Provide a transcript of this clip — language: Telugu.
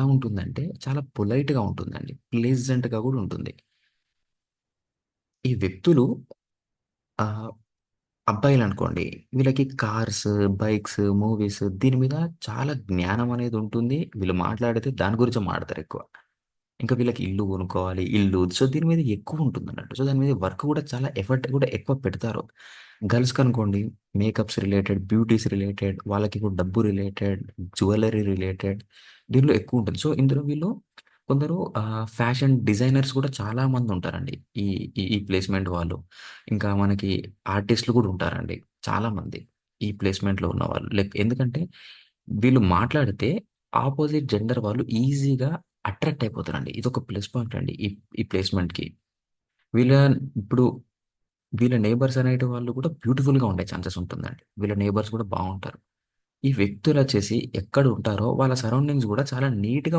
ఎలా ఉంటుందంటే చాలా పొలైట్‌గా ఉంటుందండి. ప్లెజెంట్‌గా గూడా ఉంటుంది. ఈ వ్యక్తులు ఆహ్, అబ్బాయిలనుకోండి వీళ్ళకి కార్స్, బైక్స్, మూవీస్ దీని మీద చాలా జ్ఞానం అనేది ఉంటుంది. వీళ్ళు మాట్లాడితే దాని గురించే మాట్లాడతారెక్కువ. ఇంకా వీళ్ళకి ఇల్లు కొనుక్కోవాలి. ఇల్లు సో, దీని మీద ఎక్కువుంటుందన్నట్టు. సో, దాని మీద వర్క్ గూడా చాలా ఎఫర్ట్ గూడా ఎక్కువ పెడతారు. గర్ల్స్‌కనుకోండి మేకప్స్ రిలేటెడ్, బ్యూటీస్ రిలేటెడ్, వాళ్ళకి ఇప్పుడు డబ్బు రిలేటెడ్, జ్యువెల్లరీ రిలేటెడ్ దీనిలో ఎక్కువుంటుంది. సో, ఇందులో వీళ్ళు కొందరు ఫ్యాషన్ డిజైనర్స్ గూడా చాలా మందుంటారండి. ఈ ఈ ఈ ప్లేస్‌మెంట్ వాళ్ళు. ఇంకా మనకి ఆర్టిస్ట్‌లు గూడా ఉంటారండి చాలామంది. ఈ ప్లేస్‌మెంట్‌లో ఉన్నవాళ్ళు. ఎందుకంటే వీళ్ళు మాట్లాడితే ఆపోజిట్ జెండర్ వాళ్ళు ఈజీగా అట్రాక్ట్ అయిపోతారండి. ఇదొక ప్లస్ పాయింట్ అండి. ఈ ప్లేస్‌మెంట్‌కి. వీళ్ళ ఇప్పుడు వీళ్ళ నైబర్స్ అనేటి వాళ్ళు కూడా బ్యూటిఫుల్‌గా ఉండే ఛాన్సెస్ ఉంటుందండి. వీళ్ళ నైబర్స్ కూడా బావుంటారు. ఈ వ్యక్తులొచ్చేసి ఎక్కడ ఉంటారో వాళ్ళ సరౌండింగ్స్ గూడా చాలా నీట్‌గా